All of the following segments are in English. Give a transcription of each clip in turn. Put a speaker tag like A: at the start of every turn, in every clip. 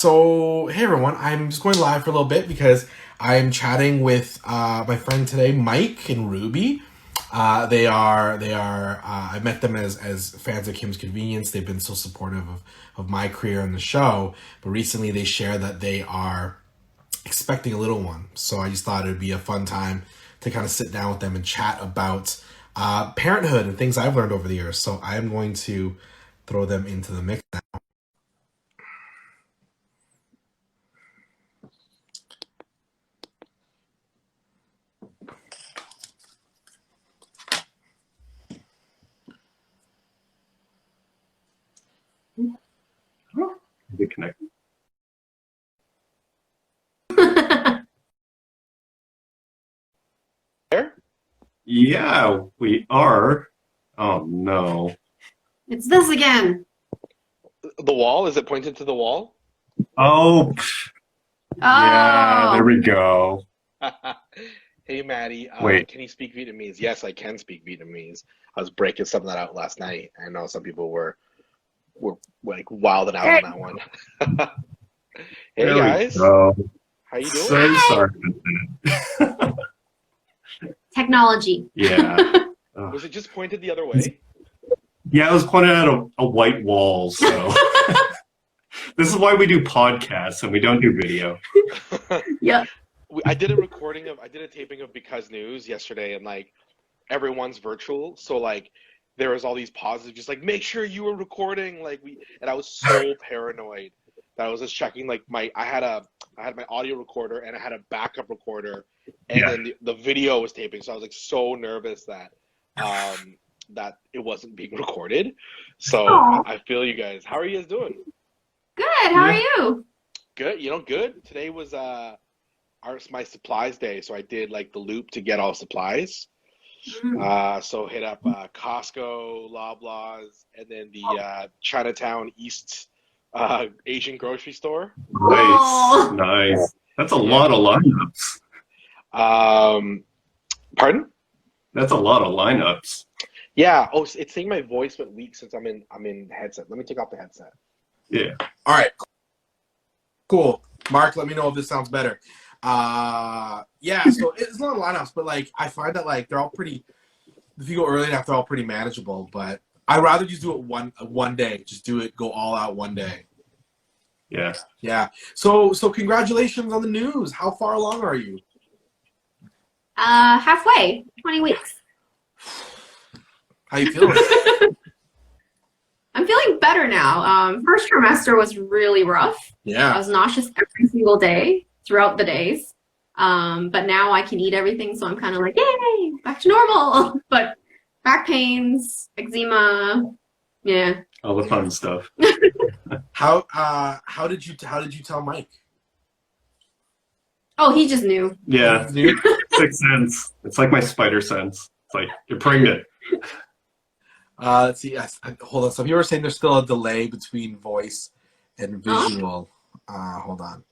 A: So, hey everyone, I'm just going live for a little bit because I'm chatting with my friend today, Mike and Ruby. I met them as fans of Kim's Convenience. They've been so supportive of my career on the show. But recently they shared that they are expecting a little one. So I just thought it would be a fun time to kind of sit down with them and chat about parenthood and things I've learned over the years. So I'm going to throw them into the mix now.
B: Is it connected?
C: There?
B: Yeah, we are. Oh no.
D: It's this again.
C: The wall? Is it pointed to the wall?
B: Oh, yeah, there
D: Oh,
B: we go.
C: Hey, Maddie,
B: Wait.
C: can you speak Vietnamese? Yes, I can speak Vietnamese. I was breaking some of that out last night. I know some people were like wilding out on that one. Hey
B: There
C: guys,
B: we go.
C: how you doing?
B: So
D: Hi.
B: sorry about that.
D: technology.
B: Yeah.
C: Was it just pointed the other way?
B: Yeah, I was pointing at a white wall, so this is why we do podcasts and we don't do video.
D: Yeah.
C: I did a taping of Because News yesterday, and like everyone's virtual, so like there was all these pauses, just like make sure you were recording, and I was so paranoid that I was just checking like I had my audio recorder and I had a backup recorder, and
B: Yeah.
C: then the video was taping, so I was like so nervous that that it wasn't being recorded. So
D: Aw.
C: I feel you guys. How are you guys doing?
D: Good. How are
B: Yeah.
D: you?
C: Good. Good. Today was my supplies day, so I did like the loop to get all supplies. So hit up Costco, Loblaws, and then the Chinatown East Asian grocery store.
B: Nice.
D: Oh.
B: Nice. That's a lot of lineups.
C: Pardon?
B: That's a lot of lineups.
C: Yeah. Oh, it's saying my voice went weak since I'm in headset. Let me take off the headset.
B: Yeah.
A: All right, cool. Mark, let me know if this sounds better. Yeah, so it's not lineups, but like I find that like they're all pretty. If you go early enough, they're all pretty manageable. But I'd rather just do it one day. Just do it, go all out one day.
B: Yeah.
A: Yeah. So congratulations on the news. How far along are you?
D: Halfway. 20 weeks.
A: How you feeling?
D: I'm feeling better now. First trimester was really rough. I
A: Yeah.
D: was nauseous every single day throughout the days. But now I can eat everything, so I'm kind of like, yay, back to normal. But back pains, eczema, yeah.
B: All the fun stuff.
A: How did you tell Mike?
D: Oh, he just knew.
B: Yeah.
A: Dude?
B: Sixth sense. It's like my spider sense. It's like you're pregnant.
A: Let's see. Yes, hold on. Some people are saying there's still a delay between voice and visual. Hold on.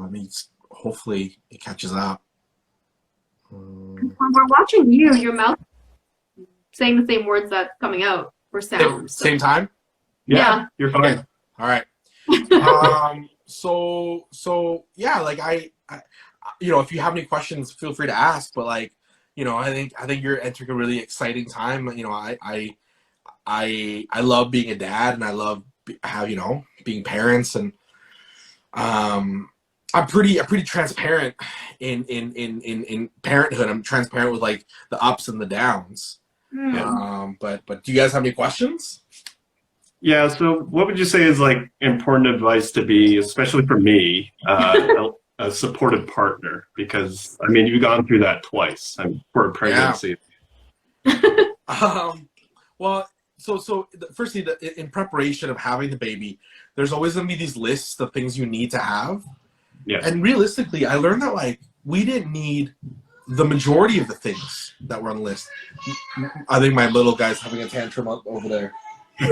A: Let me. Hopefully, it catches up.
D: When we're watching you, your mouth saying the same words that's coming out for sound.
A: Same time.
D: Yeah.
B: You're fine.
A: All right. So yeah, like I, if you have any questions, feel free to ask. But like, I think you're entering a really exciting time. I love being a dad, and I love how being parents, and I'm pretty transparent in parenthood. I'm transparent with like the ups and the downs. But do you guys have any questions?
B: Yeah, so what would you say is like important advice to be, especially for me, a supportive partner? Because I mean, you've gone through that twice for a pregnancy.
A: Well, firstly, in preparation of having the baby, there's always going to be these lists of things you need to have.
B: Yeah.
A: And realistically, I learned that like we didn't need the majority of the things that were on the list. I think my little guy's having a tantrum over there. He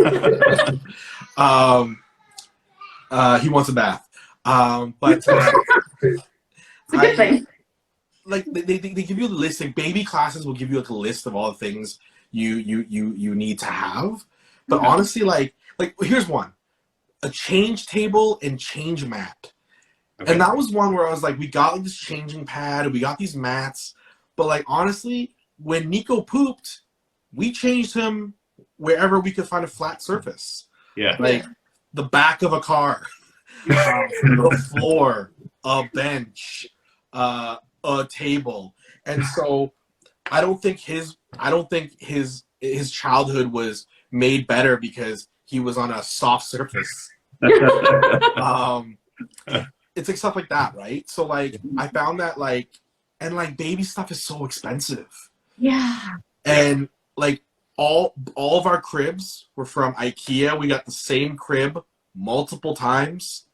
A: wants a bath. But
D: It's a good thing.
A: Like they give you the list. Like baby classes will give you like a list of all the things you need to have. But honestly, like here's one. a change table and change mat.
B: Okay.
A: And that was one where I was like, we got like this changing pad, we got these mats, but like honestly, when Nico pooped, we changed him wherever we could find a flat surface.
B: Yeah.
A: Like the back of a car, the floor, a bench, a table. And so I don't think his childhood was made better because he was on a soft surface. It's like stuff like that, right? So like I found that like, and like baby stuff is so expensive.
D: Yeah.
A: And like all of our cribs were from IKEA. We got the same crib multiple times.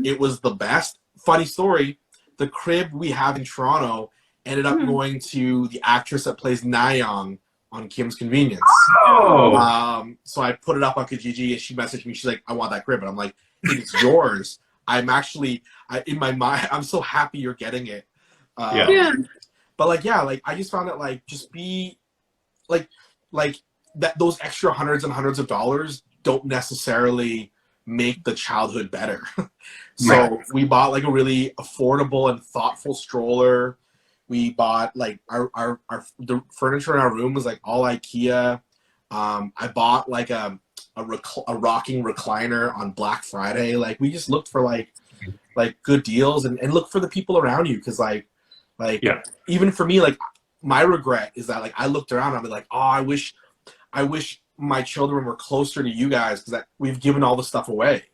A: It was the best. Funny story, the crib we have in Toronto ended up going to the actress that plays Nayeon on Kim's Convenience.
B: Oh.
A: So I put it up on Kijiji and she messaged me. She's like, I want that crib. And I'm like, it's yours. I'm actually, in my mind, I'm so happy you're getting it.
B: Yeah.
A: But like, yeah, like I just found that like, just be like that those extra hundreds and hundreds of dollars don't necessarily make the childhood better. So we bought like a really affordable and thoughtful stroller. We bought like the furniture in our room was like all IKEA. I bought like a rocking recliner on Black Friday. Like we just looked for like good deals and look for the people around you. Cause like even for me, like my regret is that like I looked around and I'm like, oh, I wish my children were closer to you guys. Cause we've given all the stuff away.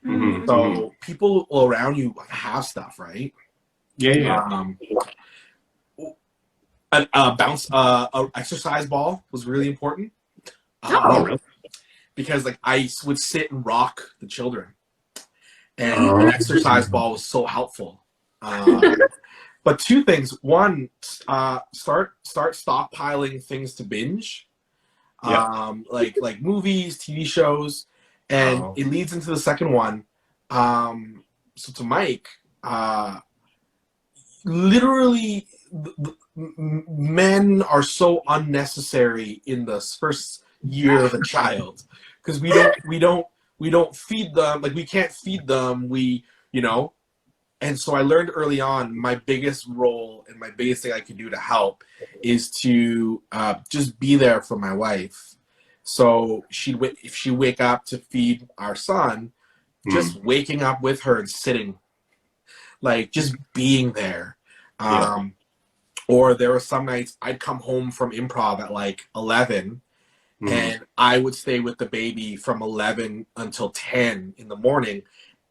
A: So people around you have stuff, right?
B: Yeah.
A: A exercise ball was really important.
B: Really?
A: Because like I would sit and rock the children, and an exercise ball was so helpful. But two things: one, start stockpiling things to binge, like movies, TV shows, and it leads into the second one. So to Mike, literally, men are so unnecessary in the first year of a child because we don't feed them, like we can't feed them, and so I learned early on my biggest role and my biggest thing I could do to help is to just be there for my wife. So if she wake up to feed our son, just waking up with her and sitting, like just being there. Or there were some nights I'd come home from improv at like 11 and I would stay with the baby from 11 until 10 in the morning.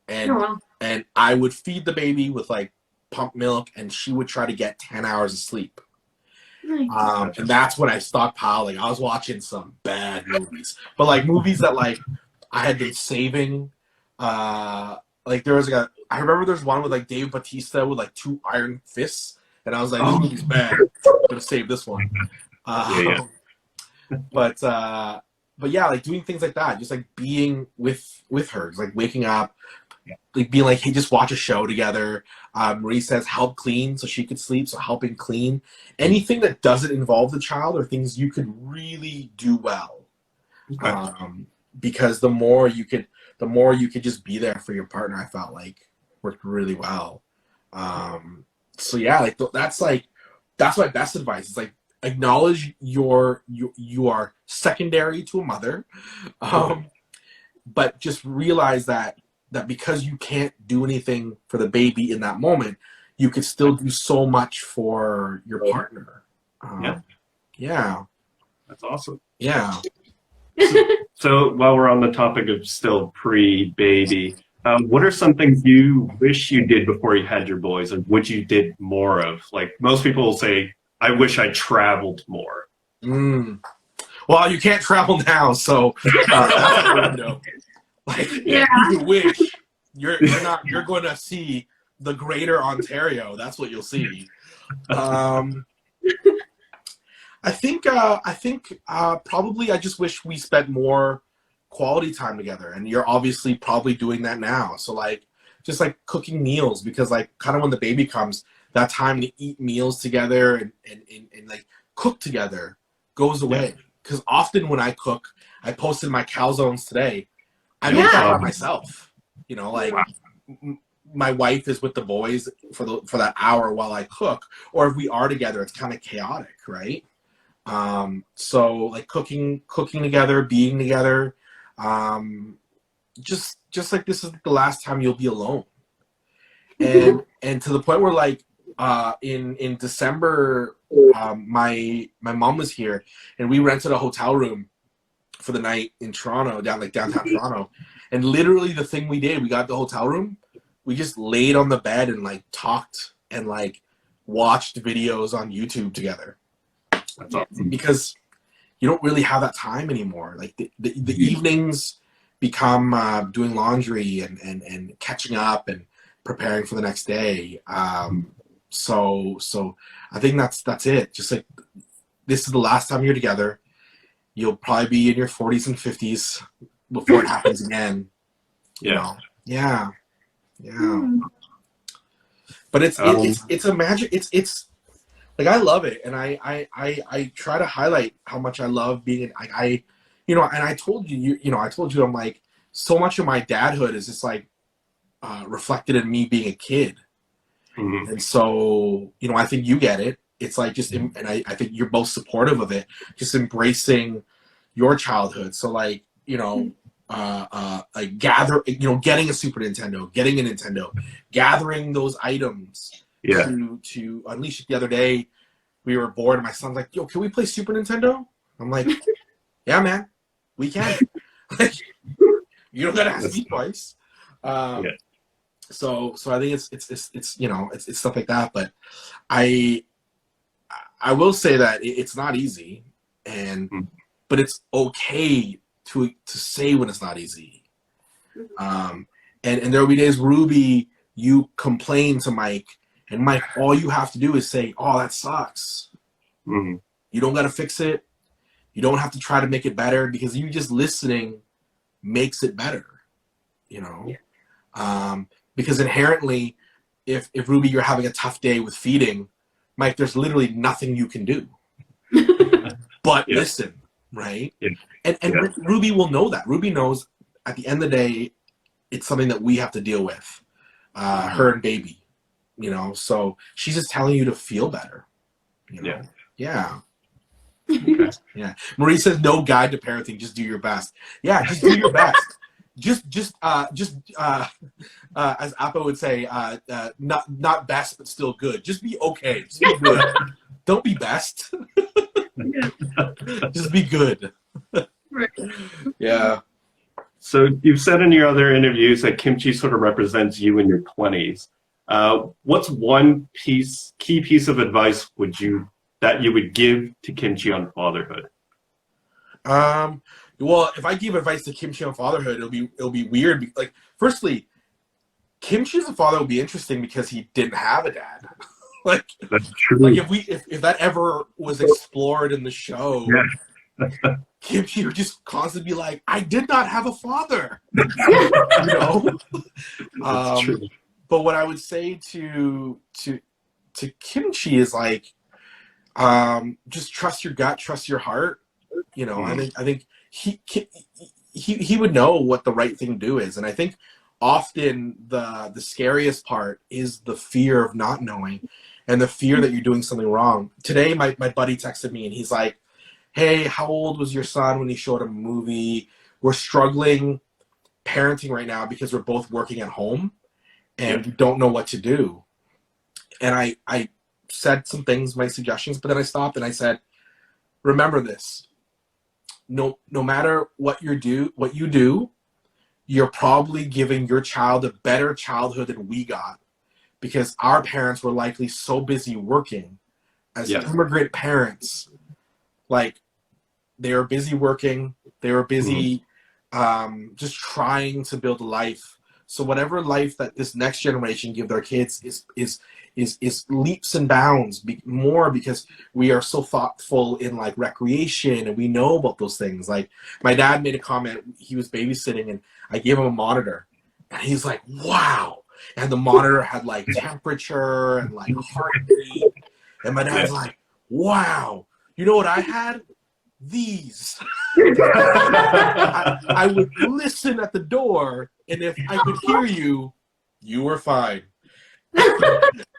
A: And I would feed the baby with like pump milk and she would try to get 10 hours of sleep. And that's when I stockpiled. Like I was watching some bad movies, but like movies that like I had been saving. Like there was I remember there's one with like Dave Bautista with like 2 iron fists. And I was like, this movie's bad. I'm gonna save this one. But yeah, like doing things like that, just like being with her, just like waking up, like being like, hey, just watch a show together. Marie says help clean so she could sleep, so helping clean. Anything that doesn't involve the child are things you could really do well. Because the more you could just be there for your partner, I felt like worked really well. So yeah, like that's my best advice. It's like acknowledge you are secondary to a mother, but just realize that because you can't do anything for the baby in that moment, you can still do so much for your partner. Yeah,
B: that's awesome.
A: Yeah.
B: So while we're on the topic of still pre-baby, what are some things you wish you did before you had your boys and what you did more of? Like most people will say, I wish I traveled more.
A: Well, you can't travel now, so that's a window. Like, you wish you're going to see the greater Ontario. That's what you'll see. I think probably I just wish we spent more quality time together, and you're obviously probably doing that now. So like just like cooking meals, because like kind of when the baby comes, that time to eat meals together and like cook together goes away. Because often when I cook, I posted my calzones today. I make that
D: Yeah.
A: by myself. You know, like my wife is with the boys for that hour while I cook, or if we are together, it's kind of chaotic, right? So like cooking together, being together, just like this is the last time you'll be alone. And to the point where like in December, my mom was here and we rented a hotel room for the night in Toronto, downtown Toronto. And literally the thing we did, we got the hotel room, we just laid on the bed and like talked and like watched videos on YouTube together.
B: That's awesome.
A: Because you don't really have that time anymore. Like the evenings become doing laundry and catching up and preparing for the next day. So I think that's it. Just like this is the last time you're together. You'll probably be in your 40s and 50s before it happens again. You know? Yeah. But it's a magic. It's like I love it, and I try to highlight how much I love being. And I told you, I'm like, so much of my dadhood is just like reflected in me being a kid. Mm-hmm. And so, I think you get it. It's like just, and I think you're both supportive of it, just embracing your childhood. So like, like getting a Super Nintendo, getting a Nintendo, gathering those items to unleash it. The other day, we were bored, and my son's like, "Yo, can we play Super Nintendo?" I'm like, "Yeah, man, we can." Like, you don't gotta ask me twice. So I think it's stuff like that. But I will say that it's not easy, but it's okay to say when it's not easy. And there will be days, Ruby, you complain to Mike, and Mike, all you have to do is say, "Oh, that sucks." Mm-hmm. You don't got to fix it. You don't have to try to make it better, because you just listening makes it better. Because inherently, if Ruby, you're having a tough day with feeding, Mike, there's literally nothing you can do but listen, right? And Ruby will know that. Ruby knows at the end of the day, it's something that we have to deal with, her and baby, so she's just telling you to feel better, Yeah. Okay. Yeah. Marie says, no guide to parenting, just do your best. Yeah, just do your best. Just as Appa would say, not best, but still good. Just be okay. Just be good. Don't be best. Just be good. Yeah.
B: So you've said in your other interviews that kimchi sort of represents you in your 20s. What's one key piece of advice that you would give to kimchi on fatherhood?
A: Well, if I give advice to kimchi on fatherhood, it'll be weird. Like, firstly, kimchi as a father will be interesting because he didn't have a dad. Like,
B: that's true.
A: Like if that ever was explored in the show, kimchi would just constantly be like, "I did not have a father,"
B: That's true.
A: But what I would say to kimchi is like, just trust your gut, trust your heart. I think he would know what the right thing to do is, and I think often the scariest part is the fear of not knowing, and the fear that you're doing something wrong. Today, my buddy texted me and he's like, "Hey, how old was your son when he showed him a movie? We're struggling parenting right now because we're both working at home and we don't know what to do." And I said some things, my suggestions, but then I stopped and I said, "Remember this. No matter what you do, you're probably giving your child a better childhood than we got, because our parents were likely so busy working as immigrant parents. Like, they were busy working, they were busy just trying to build a life. So whatever life that this next generation give their kids is leaps and bounds more, because we are so thoughtful in like recreation and we know about those things." Like, my dad made a comment, he was babysitting and I gave him a monitor and he's like, "Wow." And the monitor had like temperature and like heartbeat. And my dad's like, "Wow. You know what I had? these. I would listen at the door, and if I could hear you, you were fine.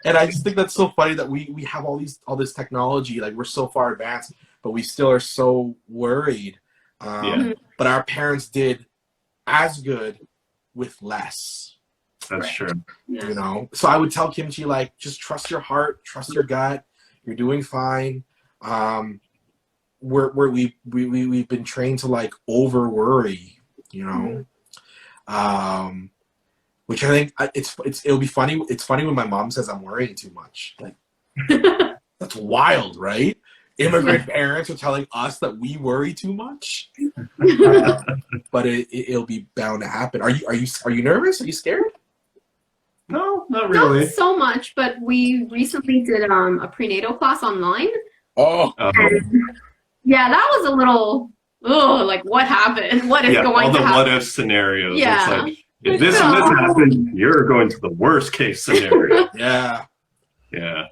A: And I just think that's so funny that we have all this technology, like we're so far advanced, but we still are so worried. But our parents did as good with less.
B: That's true.
A: You know, so I would tell Kimchi, like, just trust your heart, trust your gut. You're doing fine. We've been trained to like over worry, you know. Which I think it'll be funny. It's funny when my mom says I'm worrying too much. Like, that's wild, right? Immigrant parents are telling us that we worry too much. But it'll be bound to happen. Are you nervous? Are you scared?
B: No, not really.
D: Not so much, but we recently did a prenatal class online.
A: Oh.
D: Yeah, that was a little, like what happened? What is going to happen?
B: All the what-if scenarios.
D: Yeah.
B: It's like, if this and this happens, you're going to the worst case scenario.
A: Yeah.
B: Yeah.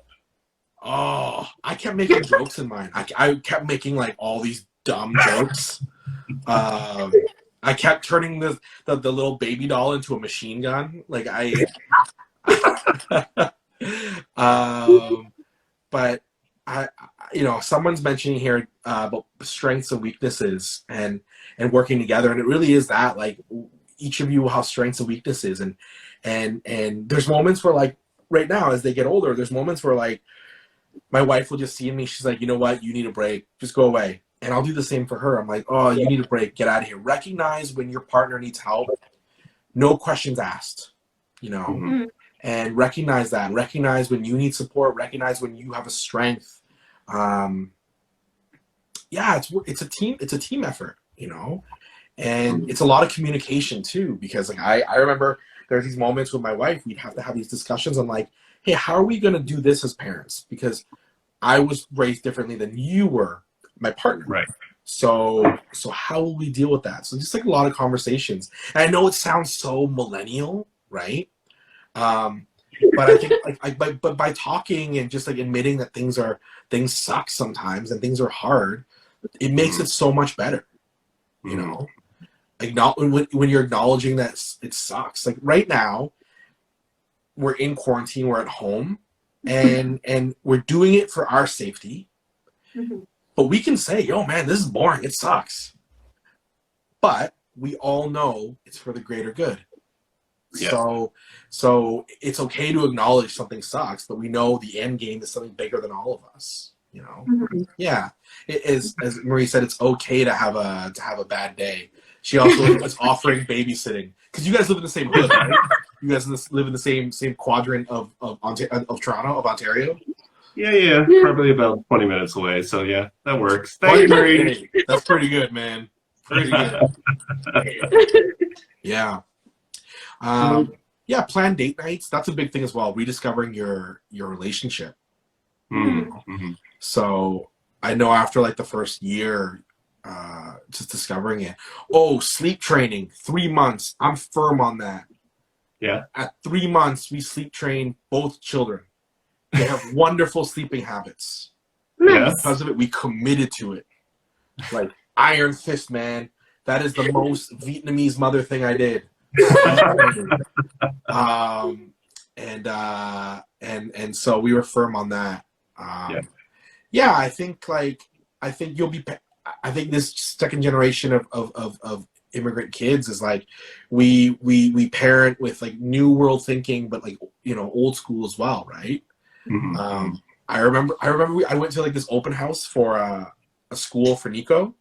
A: Oh, I kept making jokes in mine. I kept making like all these dumb jokes. I kept turning the little baby doll into a machine gun. Like but you know, someone's mentioning here about strengths and weaknesses and working together, and it really is that. Like, each of you will have strengths and weaknesses, and there's moments where, like, right now as they get older, there's moments where, like, my wife will just see me, she's like, you know what, you need a break, just go away. And I'll do the same for her. I'm like, oh, you need a break, get out of here. Recognize when your partner needs help, no questions asked, you know. And recognize that. Recognize when you need support, recognize when you have a strength. It's a team effort, you know. And it's a lot of communication too, because like I remember there's these moments with my wife, we'd have to have these discussions on like, hey, how are we going to do this as parents? Because I was raised differently than you were, my partner.
B: Right.
A: So how will we deal with that? So just like a lot of conversations. And I know it sounds so millennial, right? But I think but by talking and just like admitting that things suck sometimes and things are hard, it makes it so much better, you know. When you're acknowledging that it sucks. Like right now, we're in quarantine, we're at home, and we're doing it for our safety. But we can say, yo, man, this is boring, it sucks. But we all know it's for the greater good. Yeah. So it's okay to acknowledge something sucks, but we know the end game is something bigger than all of us, you know. Yeah, it is, as Marie said, it's okay to have a bad day. She also was offering babysitting, because you guys live in the same hood, right? You guys live in the same quadrant of Toronto, of Ontario.
B: Yeah, probably about 20 minutes away. So yeah, that works. Thank you, Marie.
A: That's pretty good, man. Pretty good. Yeah. Plan date nights. That's a big thing as well. Rediscovering your relationship. So I know after like the first year, just discovering it. Oh, sleep training, 3 months. I'm firm on that.
B: Yeah.
A: At 3 months, we sleep train both children. They have wonderful sleeping habits.
D: Nice.
A: Because of it, we committed to it. Like iron fist, man. That is the most Vietnamese mother thing I did. And so we were firm on that. I think this second generation of immigrant kids is like we parent with like new world thinking, but like, you know, old school as well, right? I remember I went to like this open house for a school for Nico,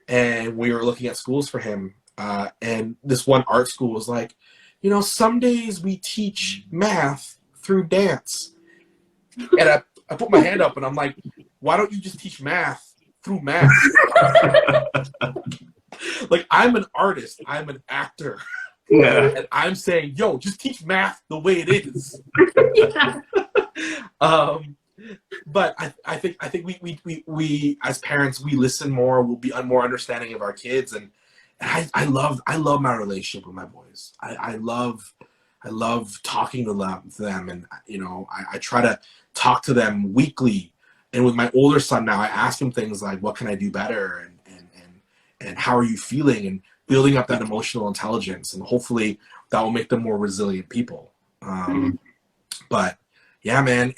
A: and we were looking at schools for him. And this one art school was like, you know, some days we teach math through dance. And I put my hand up and I'm like, why don't you just teach math through math? Like, I'm an artist, I'm an actor.
B: Yeah.
A: And I'm saying, yo, just teach math the way it is. But I think we as parents, we listen more, we'll be more understanding of our kids, and I love my relationship with my boys. I love talking to them, and you know, I try to talk to them weekly, And with my older son now, I ask him things like, what can I do better? And how are you feeling? And building up that emotional intelligence. And hopefully that will make them more resilient people. But yeah, man,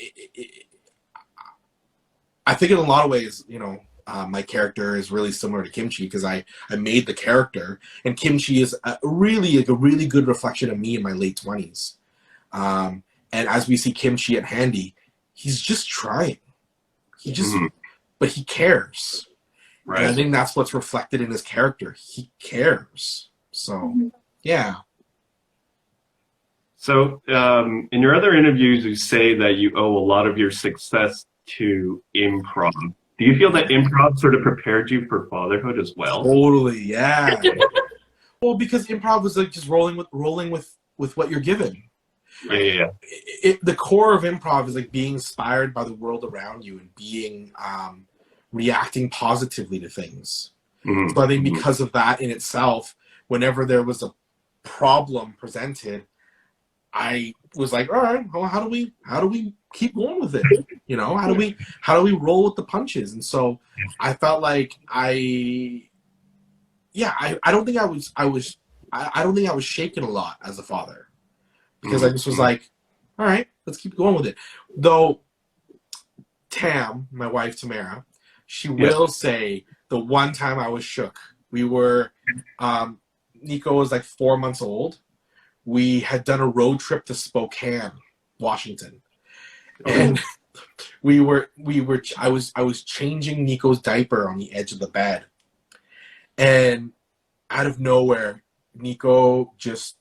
A: I think in a lot of ways, you know, my character is really similar to Kimchi because I made the character, and Kimchi is really good reflection of me in my late 20s. And as we see Kimchi at Handy, he's just trying. But he cares. Right. And I think that's what's reflected in his character. He cares. So, yeah.
B: So, in your other interviews, you say that you owe a lot of your success to improv. Do you feel that improv sort of prepared you for fatherhood as well?
A: Totally, yeah. Well, because improv was like just rolling with what you're given.
B: Yeah.
A: The core of improv is like being inspired by the world around you and being reacting positively to things. So I think because of that in itself, whenever there was a problem presented, I was like, all right, well, how do we keep going with it? You know, how do we roll with the punches? And so I felt like I don't think I was shaken a lot as a father, because I just was like, all right, let's keep going with it. Though Tam, my wife Tamara, she will say the one time I was shook. We were Nico was like 4 months old. We had done a road trip to Spokane, Washington. And I was changing Nico's diaper on the edge of the bed. And out of nowhere, Nico just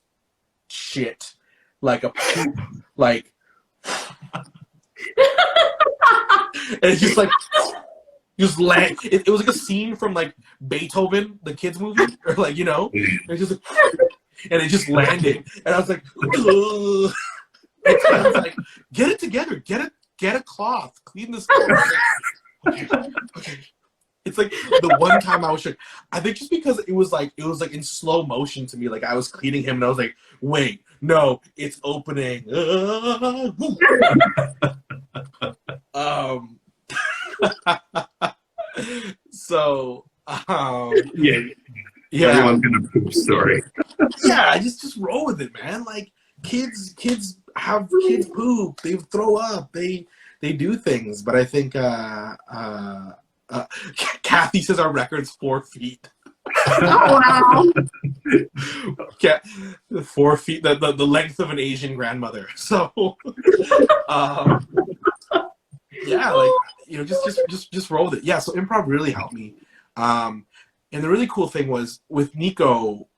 A: shit like a poop, like, and it's just like, just land. It was like a scene from like Beethoven, the kids movie, or like, you know, it's just like, and it just landed, and I was like, ugh. And I was like, get it together, get a cloth, clean this cloth. Okay. It's like the one time I was shook. I think just because it was like in slow motion to me, like I was cleaning him, and I was like, wait, no, it's opening. So yeah.
B: Everyone's gonna poop story.
A: Yeah, just roll with it, man. Like kids poop, they throw up, they do things. But I think Kathy says our record's 4 feet.
D: Oh, wow.
A: Yeah, 4 feet, the length of an Asian grandmother. So yeah, like, you know, just roll with it. Yeah, so improv really helped me. And the really cool thing was with Nico,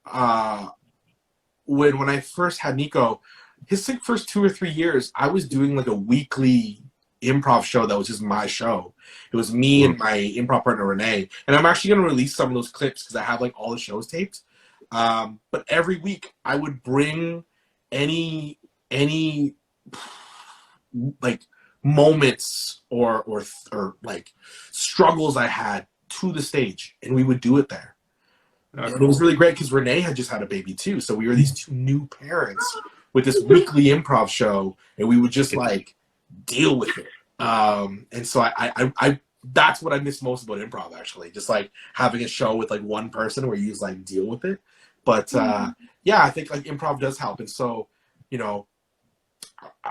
A: when I first had Nico, his first 2 or 3 years, I was doing like a weekly improv show that was just my show. It was me and my improv partner Renee, and I'm actually going to release some of those clips because I have like all the shows taped. But every week I would bring any like moments or like struggles I had to the stage, and we would do it there. And it was really great because Renee had just had a baby too, so we were these two new parents with this weekly improv show, and we would just like deal with it. And so I that's what I miss most about improv, actually, just like having a show with like one person where you just like deal with it. But yeah, I think like improv does help, and so, you know,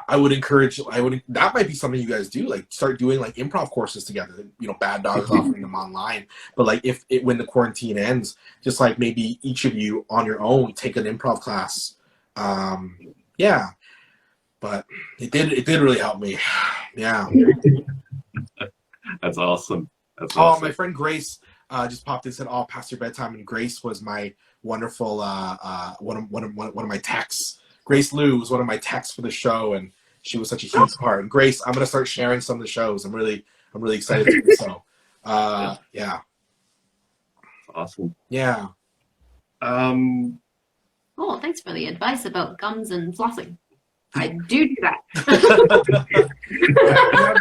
A: I would encourage, that might be something you guys do, like start doing like improv courses together. You know, Bad Dog's offering them online, but like when the quarantine ends, just like maybe each of you on your own take an improv class. Yeah, but it did really help me. Yeah.
B: That's awesome. That's
A: Oh,
B: awesome.
A: my friend Grace just popped in and said, "Oh, past your bedtime." And Grace was my wonderful one of my techs. Grace Liu was one of my techs for the show, and she was such a huge part. And Grace, I'm gonna start sharing some of the shows. I'm really excited to do so. Yeah.
B: Awesome.
A: Yeah.
D: Oh, thanks for the advice about gums and flossing. I do that.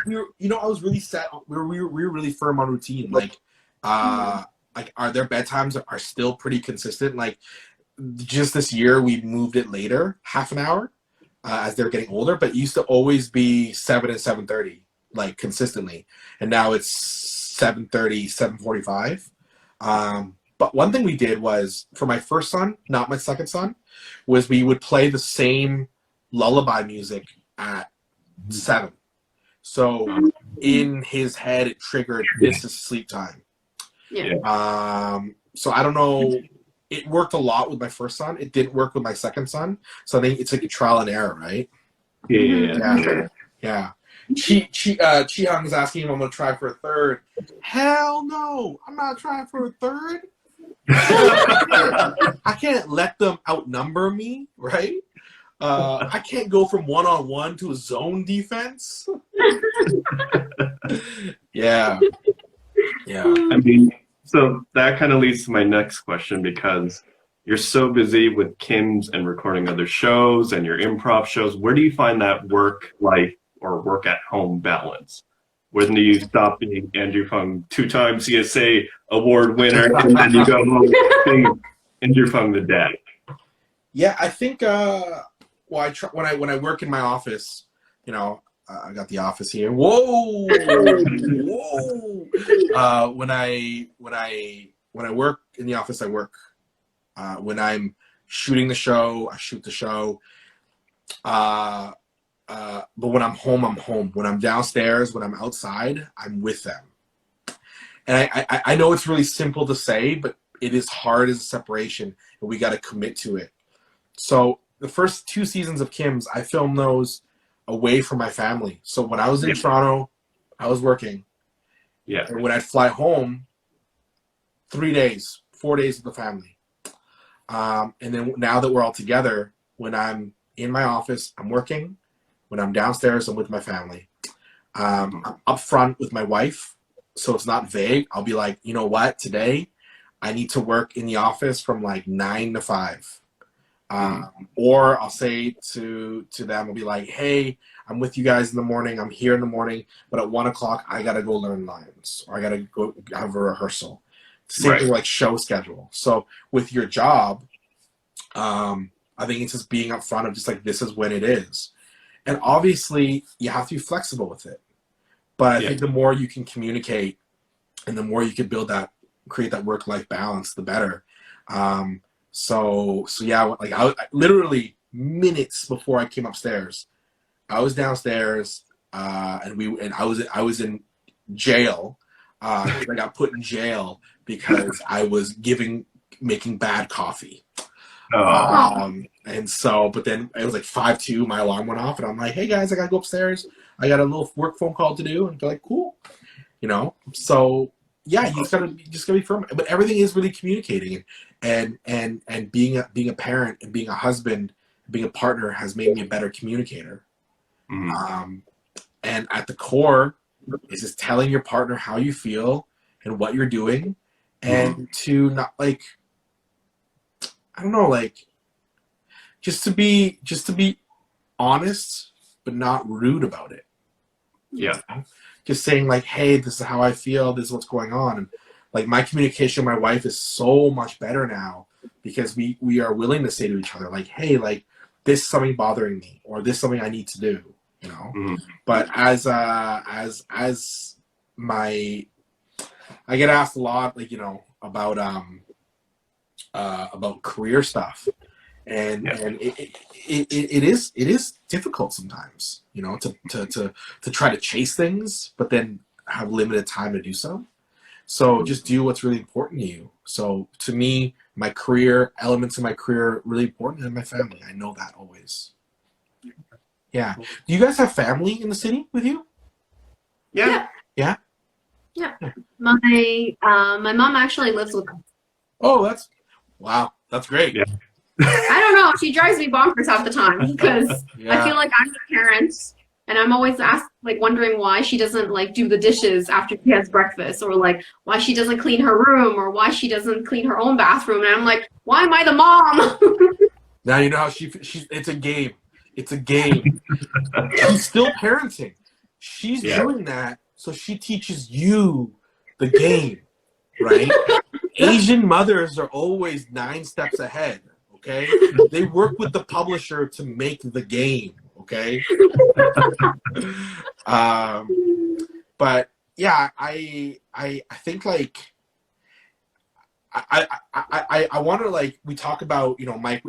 A: You know, I was really set. We were really firm on routine. Like their bedtimes are still pretty consistent. Like, just this year we moved it later, half an hour, as they're getting older. But it used to always be 7 and 7:30. like consistently, and now it's 7:30, 7:45. But one thing we did was for my first son, not my second son, was we would play the same lullaby music at 7. So in his head, it triggered this is sleep time.
D: Yeah.
A: So I don't know. It worked a lot with my first son. It didn't work with my second son. So I think it's like a trial and error, right? Yeah. Chi Hung's asking if I'm gonna try for a third. Hell no, I'm not trying for a third. I can't let them outnumber me, right? I can't go from 1-on-1 to a zone defense. Yeah.
B: I mean, so that kind of leads to my next question, because you're so busy with Kim's and recording other shows and your improv shows. Where do you find that work life or work at home balance? When do you stop being Andrew Phung, 2-time CSA award winner, and then you go home being Andrew Phung the dad?
A: Yeah, I think I try when I work in my office, you know, I got the office here. Whoa, whoa. When I work in the office, I work. When I'm shooting the show, I shoot the show. But when I'm home, I'm home. When I'm downstairs, when I'm outside, I'm with them. And I know it's really simple to say, but it is hard as a separation, and we got to commit to it. So the first 2 seasons of Kim's, I filmed those away from my family. So when I was in Toronto, I was working.
B: Yeah.
A: And when I'd fly home, 3 days, 4 days with the family. And then now that we're all together, when I'm in my office, I'm working. When I'm downstairs, I'm with my family. I'm up front with my wife, so it's not vague. I'll be like, you know what, today I need to work in the office from like 9 to 5. Or I'll say to them, I'll be like, hey, I'm with you guys in the morning. I'm here in the morning, but at 1 o'clock, I got to go learn lines, or I got to go have a rehearsal. Same thing like show schedule. So with your job, I think it's just being upfront of just like, this is when it is. And obviously you have to be flexible with it. But I think the more you can communicate and the more you can create that work-life balance, the better. So yeah, like I literally minutes before I came upstairs, I was downstairs, and I was in jail. I got put in jail because I was making bad coffee. And so, but then it was like 5:02, my alarm went off, and I'm like, hey guys, I gotta go upstairs. I got a little work phone call to do, and they're like, cool, you know. So yeah, you just gotta be firm. But everything is really communicating, and being a parent and being a husband, being a partner has made me a better communicator. And at the core is just telling your partner how you feel and what you're doing, and to not like, I don't know, like just to be honest, but not rude about it.
B: Yeah.
A: Just saying like, hey, this is how I feel, this is what's going on. And like my communication with my wife is so much better now because we are willing to say to each other like, hey, like this is something bothering me, or this is something I need to do, you know. But as I get asked a lot, like, you know, about career stuff, and it is difficult sometimes, you know, to try to chase things, but then have limited time to do so. So just do what's really important to you. So to me, my career, elements of my career are really important, and my family. I know that always. Yeah. Do you guys have family in the city with you?
B: Yeah.
A: Yeah.
D: Yeah. My mom actually lives with them.
A: Oh, that's great.
B: Yeah.
D: I don't know. She drives me bonkers half the time because I feel like I'm the parent, and I'm always wondering why she doesn't like do the dishes after she has breakfast, or like why she doesn't clean her room, or why she doesn't clean her own bathroom. And I'm like, why am I the mom?
A: Now you know how she. It's a game. It's a game. She's still parenting. She's doing that, so she teaches you the game, right? Asian mothers are always 9 steps ahead. Okay, they work with the publisher to make the game. Okay. But yeah, I think like I wonder, like, we talk about, you know, Mike,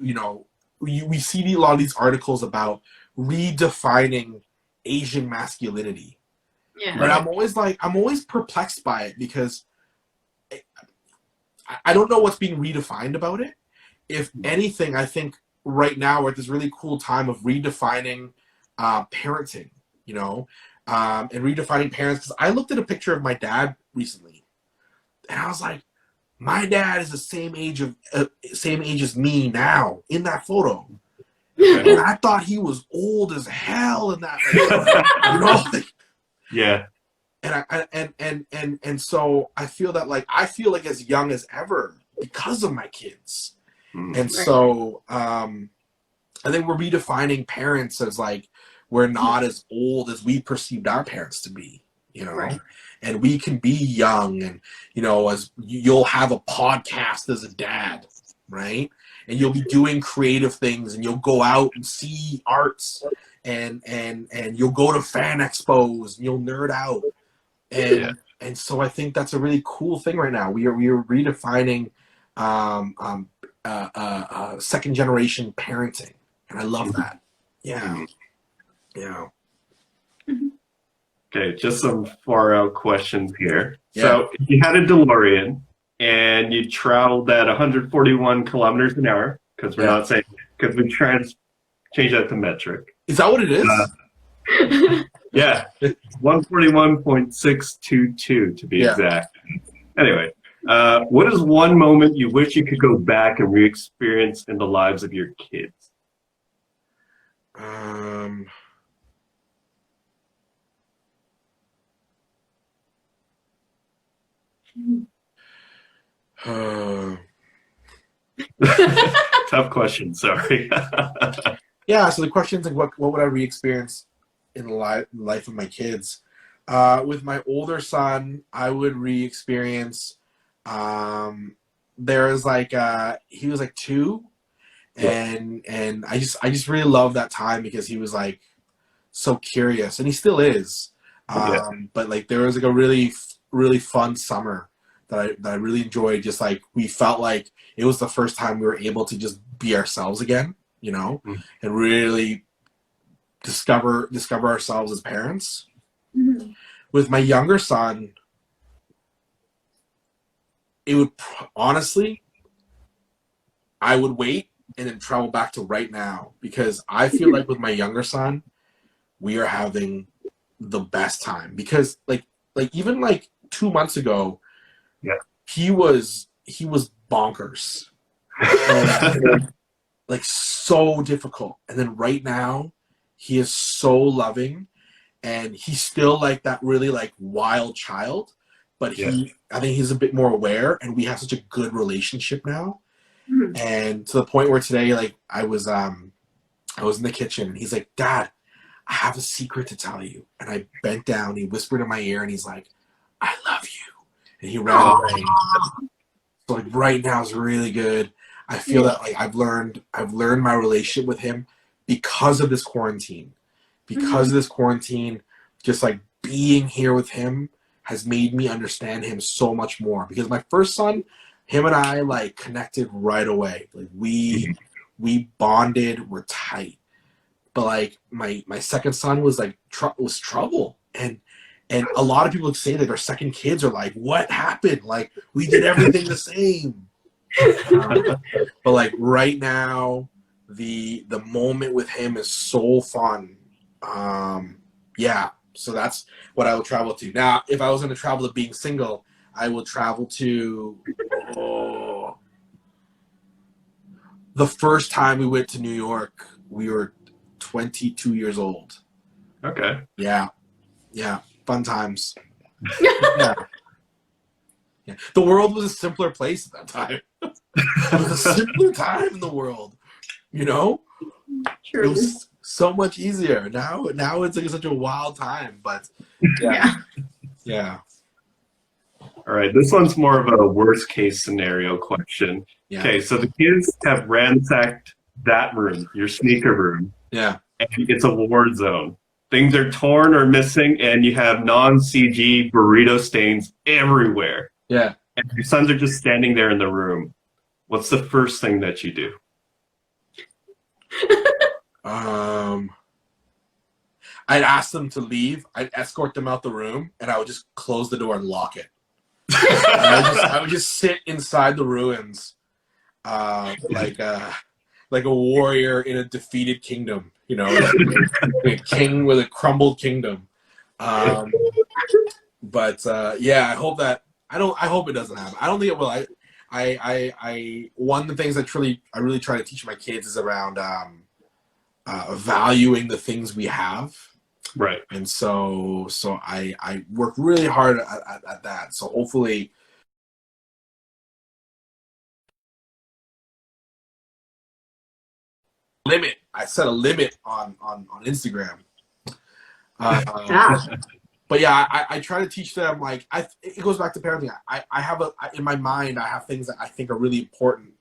A: you know, we see a lot of these articles about redefining Asian masculinity.
D: Yeah.
A: But I'm always perplexed by it because I don't know what's being redefined about it. If anything, I think right now we're at this really cool time of redefining parenting, you know, and redefining parents. Because I looked at a picture of my dad recently, and I was like, my dad is the same age as me now in that photo. And I thought he was old as hell in that, you know, like,
B: Yeah.
A: And so I feel like as young as ever because of my kids. And so I think we're redefining parents as like we're not as old as we perceived our parents to be, you know.
D: Right.
A: And we can be young, and you know, as you'll have a podcast as a dad, right? And you'll be doing creative things, and you'll go out and see arts, and you'll go to fan expos, and you'll nerd out, and so I think that's a really cool thing right now. We are redefining second generation parenting, and I love that. Yeah, yeah.
B: Okay, just some far out questions here.
A: Yeah.
B: So if you had a DeLorean and you traveled at 141 kilometers an hour, because we're not saying, because we change that to metric.
A: Is that what it is?
B: Yeah, 141.622 to be exact. Anyway, what is one moment you wish you could go back and re-experience in the lives of your kids? Tough question, sorry.
A: Yeah, so the question is like, what would I re-experience in the life of my kids? With my older son, I would re-experience. There was like he was like 2, and I just really love that time because he was like so curious, and he still is. But like there was like a really fun summer that I really enjoyed. Just like we felt like it was the first time we were able to just be ourselves again, you know, and really discover ourselves as parents. With my younger son, it would honestly, I would wait and then travel back to right now, because I feel like with my younger son, we are having the best time, because like even like 2 months ago, he was bonkers, and, like so difficult, and then right now he is so loving, and he's still like that really like wild child, but I think he's a bit more aware, and we have such a good relationship now. And to the point where today, like I was in the kitchen, and he's like, "Dad, I have a secret to tell you." And I bent down, he whispered in my ear, and he's like, "I love you." And he ran away. So like right now is really good. I feel that like I've learned my relationship with him because of this quarantine. Because of this quarantine, just like being here with him has made me understand him so much more. Because my first son, him and I like connected right away. Like we bonded, we're tight. But like my second son was like was trouble, and a lot of people say that their second kids are like, what happened? Like we did everything the same. But like right now, the moment with him is so fun. So that's what I will travel to. Now, if I was going to travel to being single, I will travel to the first time we went to New York. We were 22 years old.
B: Okay.
A: Yeah. Fun times. Yeah. The world was a simpler place at that time. It was a simpler time in the world, you know?
D: True.
A: It was so much easier. Now it's like such a wild time, but yeah.
B: All right, this one's more of a worst case scenario question.
A: Yeah.
B: Okay, so the kids have ransacked that room, your sneaker room.
A: Yeah.
B: And it's a war zone. things are torn or missing, and you have non-CG burrito stains everywhere.
A: Yeah.
B: And your sons are just standing there in the room. What's the first thing that you do?
A: I'd ask them to leave. I'd escort them out the room, and I would just close the door and lock it. I would just sit inside the ruins, like a warrior in a defeated kingdom. You know, a king with a crumbled kingdom. But yeah, I hope that I hope it doesn't happen. I don't think it will. One of the things I really try to teach my kids is around valuing the things we have.
B: Right.
A: And so I work really hard at that. So hopefully I set a limit on Instagram. But yeah, I try to teach them, like, it goes back to parenting. In my mind, I have things that I think are really important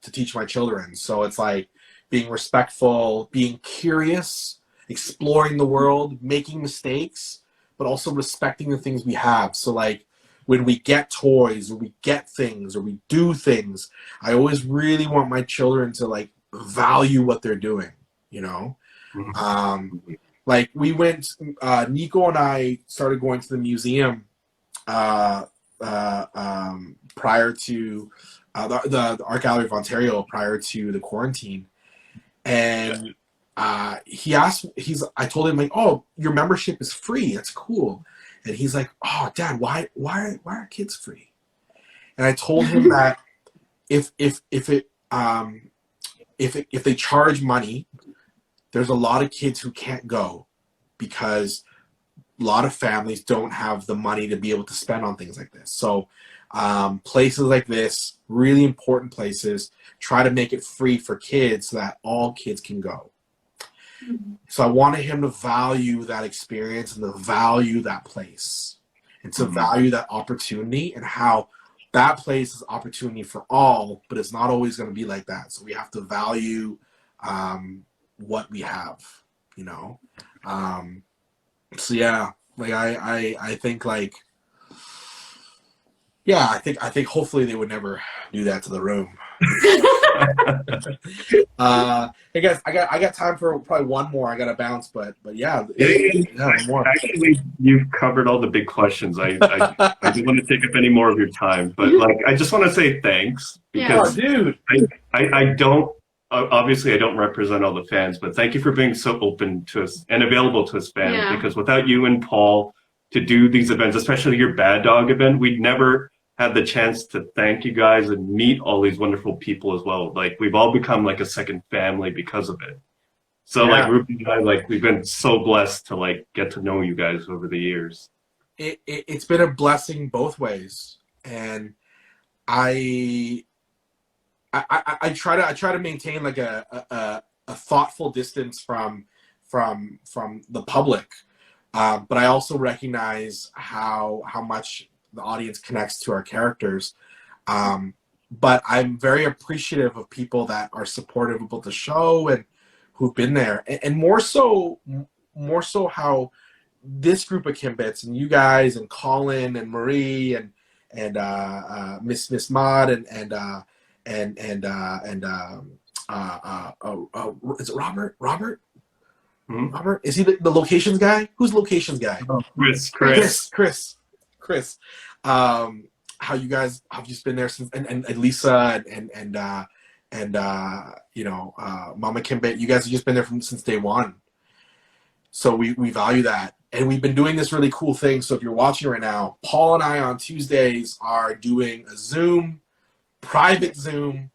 A: to teach my children. So it's like being respectful, being curious, exploring the world, making mistakes, but also respecting the things we have. So like when we get toys or we get things or we do things, I always really want my children to like value what they're doing, you know? Like we went, Nico and I started going to the museum prior to the Art Gallery of Ontario prior to the quarantine. And I told him, like, oh, your membership is free. That's cool. And he's like, oh, Dad, why are kids free? And I told him that if they charge money, there's a lot of kids who can't go because a lot of families don't have the money to be able to spend on things like this. So places like this, really important places, try to make it free for kids so that all kids can go. So I wanted him to value that experience and to value that place and to value that opportunity and how that place is opportunity for all, but it's not always going to be like that. So we have to value what we have, you know? So yeah, like I think like, yeah, I think hopefully they would never do that to the room. Hey guys, I got time for probably one more. I gotta bounce, but yeah, one more.
B: Actually, you've covered all the big questions. I don't want to take up any more of your time, but like I just want to say thanks because
A: dude,
B: I don't obviously I don't represent all the fans, but thank you for being so open to us and available to us fans. Because without you and Paul to do these events, especially your Bad Dog event, we'd never had the chance to thank you guys and meet all these wonderful people as well. Like we've all become like a second family because of it. So like Ruby and I, like we've been so blessed to like get to know you guys over the years.
A: It's been a blessing both ways, and I try to maintain like a thoughtful distance from the public, but I also recognize how much the audience connects to our characters. But I'm very appreciative of people that are supportive about the show and who've been there, and more so how this group of Kimbits and you guys and Colin and Marie and Miss Maud and is it Robert? Robert? Robert? Is he the locations guy? Who's the locations guy?
B: Oh,
A: Chris. How you guys have just been there since, and Lisa and you know, Mama Kimbit, you guys have just been there since day one. So we value that. And we've been doing this really cool thing. So if you're watching right now, Paul and I on Tuesdays are doing a private Zoom,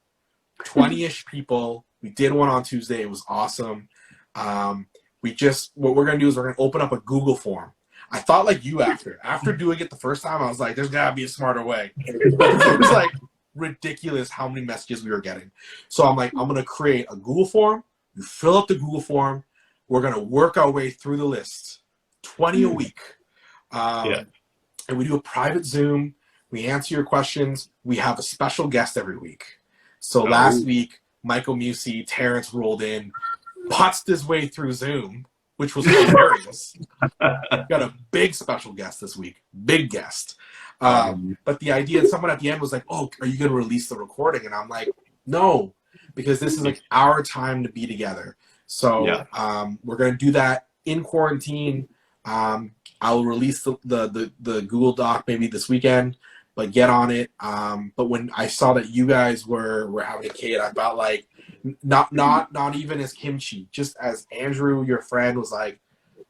A: 20-ish people. We did one on Tuesday. It was awesome. What we're going to do is we're going to open up a Google form. I thought like you after doing it the first time, I was like, there's gotta be a smarter way. It was like ridiculous how many messages we were getting. So I'm like, I'm gonna create a Google form. You fill out the Google form. We're gonna work our way through the list, 20 a week. And we do a private Zoom. We answer your questions. We have a special guest every week. So last week, Michael Musi, Terrence rolled in, putzed his way through Zoom which was hilarious. Got a big special guest this week. Big guest. But the idea, someone at the end was like, oh, are you going to release the recording? And I'm like, no, because this is like our time to be together. So we're going to do that in quarantine. I'll release the Google Doc maybe this weekend, but get on it. But when I saw that you guys were having a kid, I felt like not even as kimchi, just as Andrew, your friend, was like,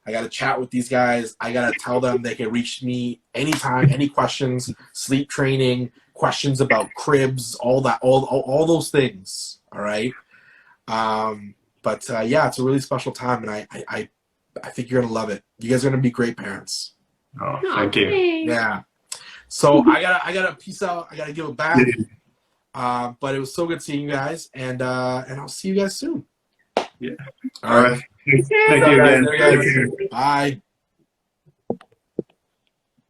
A: I got to chat with these guys. I got to tell them they can reach me anytime, any questions, sleep training, questions about cribs, all that, all those things. All right. But yeah, it's a really special time, and I think you're gonna love it. You guys are gonna be great parents.
B: Oh, thank you.
A: Yeah. So I gotta peace out. I gotta give it back. But it was so good seeing you guys, and I'll see you guys soon.
B: Yeah.
A: All right.
B: Thank you again.
A: Bye.